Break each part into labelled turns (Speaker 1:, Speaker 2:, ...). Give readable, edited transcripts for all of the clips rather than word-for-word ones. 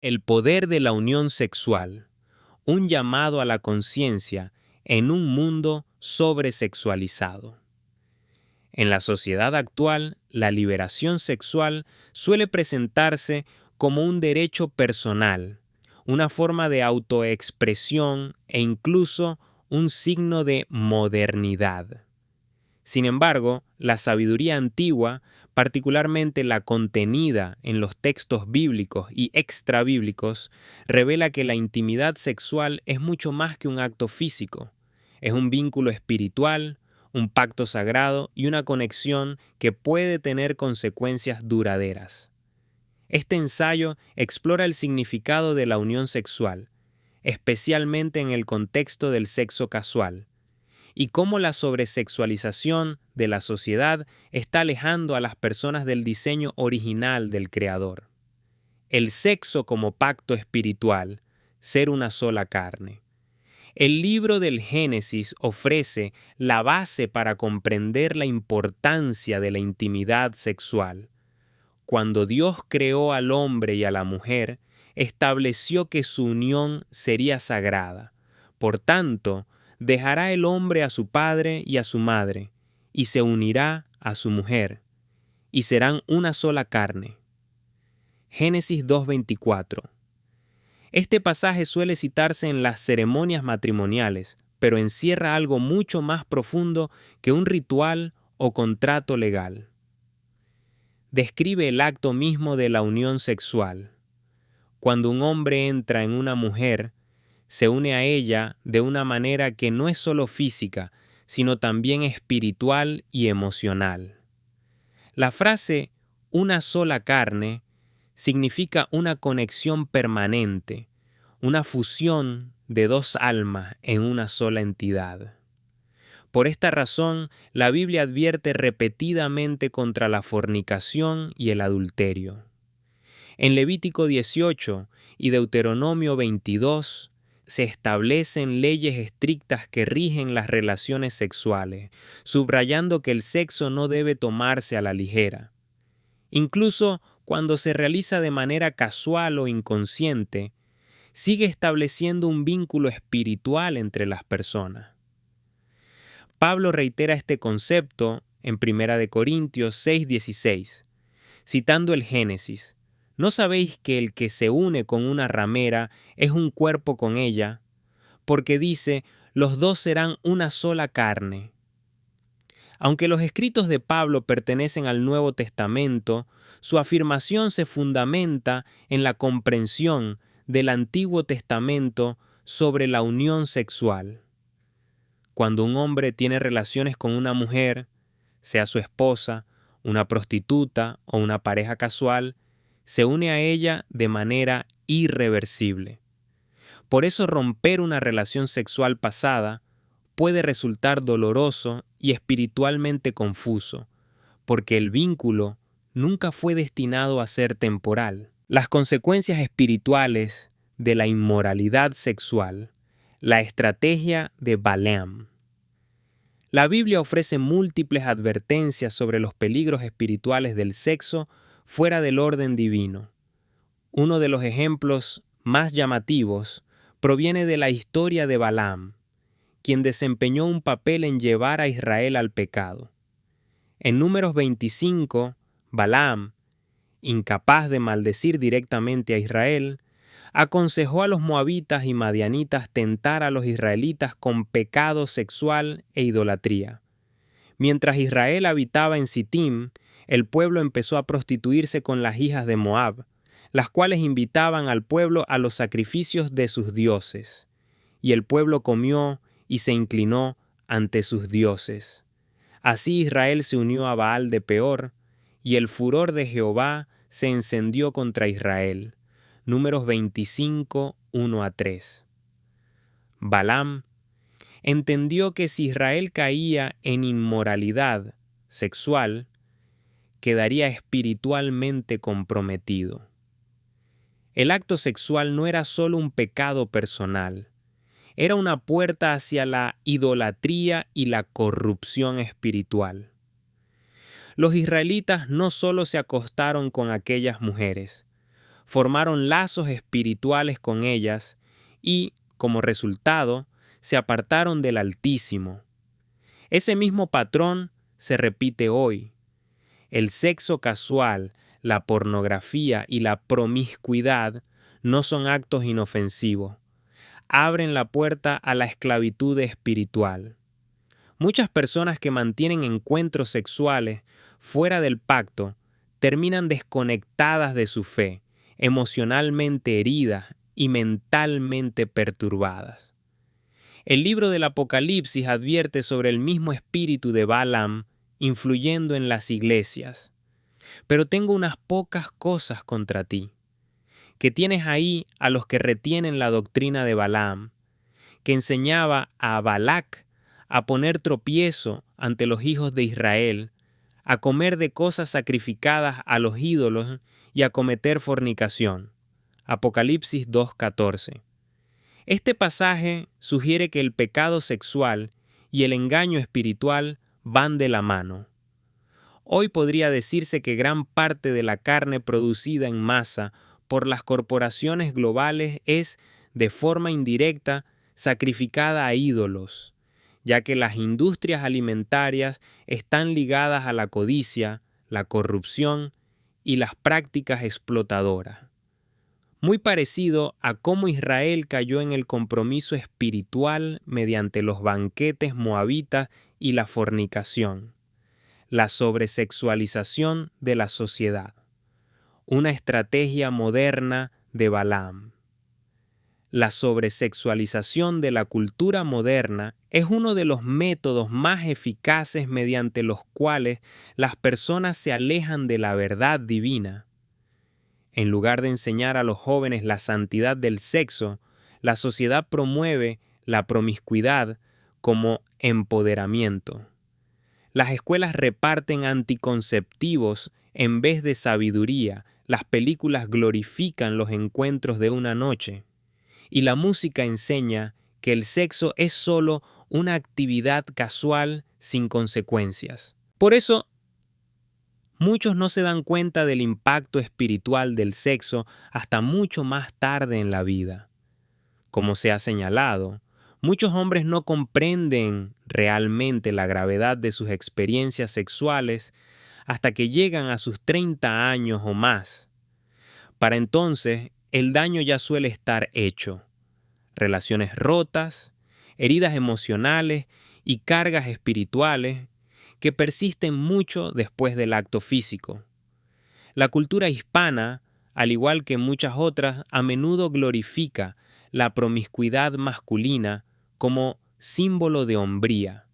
Speaker 1: El poder de la unión sexual, un llamado a la conciencia en un mundo sobresexualizado. En la sociedad actual, la liberación sexual suele presentarse como un derecho personal, una forma de autoexpresión e incluso un signo de modernidad. Sin embargo, la sabiduría antigua, particularmente la contenida en los textos bíblicos y extrabíblicos, revela que la intimidad sexual es mucho más que un acto físico. Es un vínculo espiritual, un pacto sagrado y una conexión que puede tener consecuencias duraderas. Este ensayo explora el significado de la unión sexual, especialmente en el contexto del sexo casual, y cómo la sobresexualización de la sociedad está alejando a las personas del diseño original del Creador. El sexo como pacto espiritual, ser una sola carne. El libro del Génesis ofrece la base para comprender la importancia de la intimidad sexual. Cuando Dios creó al hombre y a la mujer, estableció que su unión sería sagrada. Por tanto, dejará el hombre a su padre y a su madre, y se unirá a su mujer, y serán una sola carne. Génesis 2:24. Este pasaje suele citarse en las ceremonias matrimoniales, pero encierra algo mucho más profundo que un ritual o contrato legal. Describe el acto mismo de la unión sexual. Cuando un hombre entra en una mujer, se une a ella de una manera que no es solo física, sino también espiritual y emocional. La frase "una sola carne" significa una conexión permanente, una fusión de dos almas en una sola entidad. Por esta razón, la Biblia advierte repetidamente contra la fornicación y el adulterio. En Levítico 18 y Deuteronomio 22 se establecen leyes estrictas que rigen las relaciones sexuales, subrayando que el sexo no debe tomarse a la ligera. Incluso cuando se realiza de manera casual o inconsciente, sigue estableciendo un vínculo espiritual entre las personas. Pablo reitera este concepto en 1 Corintios 6:16, citando el Génesis. ¿No sabéis que el que se une con una ramera es un cuerpo con ella? Porque dice, los dos serán una sola carne. Aunque los escritos de Pablo pertenecen al Nuevo Testamento, su afirmación se fundamenta en la comprensión del Antiguo Testamento sobre la unión sexual. Cuando un hombre tiene relaciones con una mujer, sea su esposa, una prostituta o una pareja casual, se une a ella de manera irreversible. Por eso romper una relación sexual pasada puede resultar doloroso y espiritualmente confuso, porque el vínculo nunca fue destinado a ser temporal. Las consecuencias espirituales de la inmoralidad sexual, la estrategia de Balaam. La Biblia ofrece múltiples advertencias sobre los peligros espirituales del sexo fuera del orden divino. Uno de los ejemplos más llamativos proviene de la historia de Balaam, quien desempeñó un papel en llevar a Israel al pecado. En Números 25, Balaam, incapaz de maldecir directamente a Israel, aconsejó a los moabitas y madianitas tentar a los israelitas con pecado sexual e idolatría. Mientras Israel habitaba en Sittim, el pueblo empezó a prostituirse con las hijas de Moab, las cuales invitaban al pueblo a los sacrificios de sus dioses. Y el pueblo comió y se inclinó ante sus dioses. Así Israel se unió a Baal de Peor, y el furor de Jehová se encendió contra Israel. Números 25, 1-3. Balaam entendió que si Israel caía en inmoralidad sexual, quedaría espiritualmente comprometido. El acto sexual no era solo un pecado personal, era una puerta hacia la idolatría y la corrupción espiritual. Los israelitas no solo se acostaron con aquellas mujeres, formaron lazos espirituales con ellas y, como resultado, se apartaron del Altísimo. Ese mismo patrón se repite hoy. El sexo casual, la pornografía y la promiscuidad no son actos inofensivos. Abren la puerta a la esclavitud espiritual. Muchas personas que mantienen encuentros sexuales fuera del pacto terminan desconectadas de su fe, emocionalmente heridas y mentalmente perturbadas. El libro del Apocalipsis advierte sobre el mismo espíritu de Balaam influyendo en las iglesias. Pero tengo unas pocas cosas contra ti, que tienes ahí a los que retienen la doctrina de Balaam, que enseñaba a Balac a poner tropiezo ante los hijos de Israel, a comer de cosas sacrificadas a los ídolos y a cometer fornicación. Apocalipsis 2:14. Este pasaje sugiere que el pecado sexual y el engaño espiritual van de la mano. Hoy podría decirse que gran parte de la carne producida en masa por las corporaciones globales es, de forma indirecta, sacrificada a ídolos, ya que las industrias alimentarias están ligadas a la codicia, la corrupción y las prácticas explotadoras. Muy parecido a cómo Israel cayó en el compromiso espiritual mediante los banquetes moabitas y la fornicación. La sobresexualización de la sociedad. Una estrategia moderna de Balaam. La sobresexualización de la cultura moderna es uno de los métodos más eficaces mediante los cuales las personas se alejan de la verdad divina. En lugar de enseñar a los jóvenes la santidad del sexo, la sociedad promueve la promiscuidad como empoderamiento. Las escuelas reparten anticonceptivos en vez de sabiduría, las películas glorifican los encuentros de una noche, y la música enseña que el sexo es solo una actividad casual sin consecuencias. Por eso, muchos no se dan cuenta del impacto espiritual del sexo hasta mucho más tarde en la vida. Como se ha señalado, muchos hombres no comprenden realmente la gravedad de sus experiencias sexuales hasta que llegan a sus 30 años o más. Para entonces, el daño ya suele estar hecho. Relaciones rotas, heridas emocionales y cargas espirituales que persisten mucho después del acto físico. La cultura hispana, al igual que muchas otras, a menudo glorifica la promiscuidad masculina como símbolo de hombría.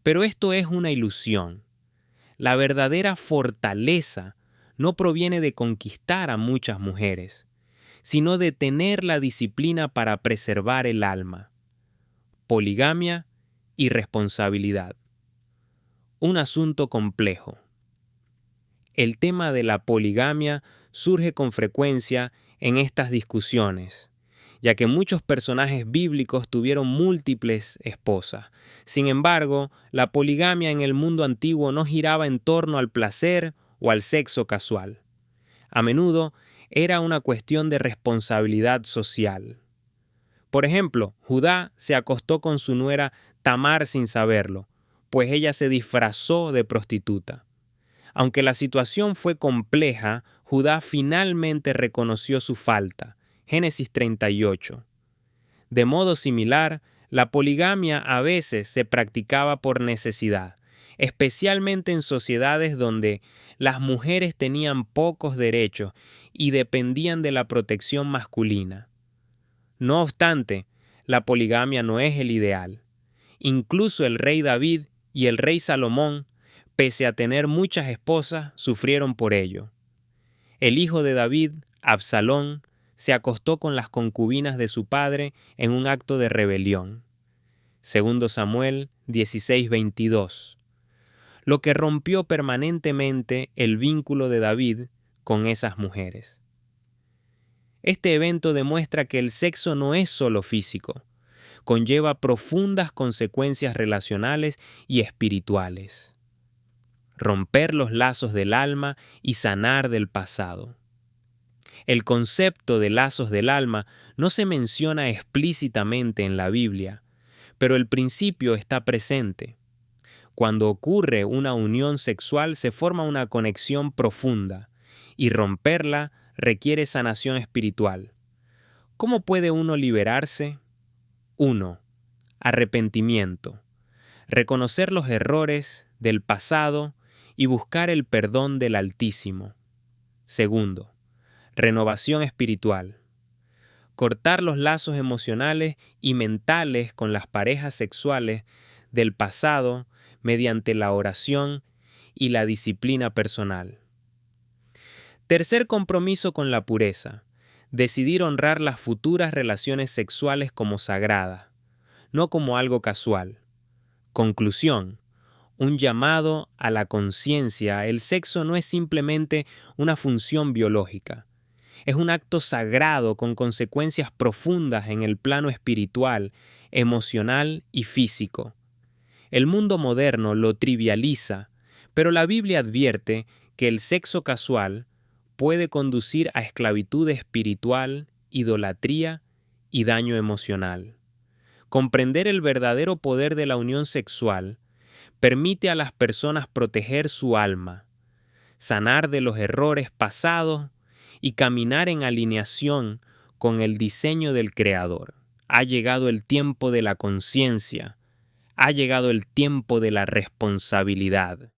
Speaker 1: Pero esto es una ilusión. La verdadera fortaleza no proviene de conquistar a muchas mujeres, sino de tener la disciplina para preservar el alma. Poligamia y responsabilidad. Un asunto complejo. El tema de la poligamia surge con frecuencia en estas discusiones, ya que muchos personajes bíblicos tuvieron múltiples esposas. Sin embargo, la poligamia en el mundo antiguo no giraba en torno al placer o al sexo casual. A menudo era una cuestión de responsabilidad social. Por ejemplo, Judá se acostó con su nuera Tamar sin saberlo, pues ella se disfrazó de prostituta. Aunque la situación fue compleja, Judá finalmente reconoció su falta. Génesis 38. De modo similar, la poligamia a veces se practicaba por necesidad, especialmente en sociedades donde las mujeres tenían pocos derechos y dependían de la protección masculina. No obstante, la poligamia no es el ideal. Incluso el rey David y el rey Salomón, pese a tener muchas esposas, sufrieron por ello. El hijo de David, Absalón, se acostó con las concubinas de su padre en un acto de rebelión. 2 Samuel 16:22. Lo que rompió permanentemente el vínculo de David con esas mujeres. Este evento demuestra que el sexo no es solo físico, conlleva profundas consecuencias relacionales y espirituales. Romper los lazos del alma y sanar del pasado. El concepto de lazos del alma no se menciona explícitamente en la Biblia, pero el principio está presente. Cuando ocurre una unión sexual se forma una conexión profunda, y romperla requiere sanación espiritual. ¿Cómo puede uno liberarse? 1. Arrepentimiento. Reconocer los errores del pasado y buscar el perdón del Altísimo. 2. Renovación espiritual. Cortar los lazos emocionales y mentales con las parejas sexuales del pasado mediante la oración y la disciplina personal. Tercer compromiso con la pureza. Decidir honrar las futuras relaciones sexuales como sagradas, no como algo casual. Conclusión. Un llamado a la conciencia. El sexo no es simplemente una función biológica. Es un acto sagrado con consecuencias profundas en el plano espiritual, emocional y físico. El mundo moderno lo trivializa, pero la Biblia advierte que el sexo casual puede conducir a esclavitud espiritual, idolatría y daño emocional. Comprender el verdadero poder de la unión sexual permite a las personas proteger su alma, sanar de los errores pasados y caminar en alineación con el diseño del Creador. Ha llegado el tiempo de la conciencia, ha llegado el tiempo de la responsabilidad.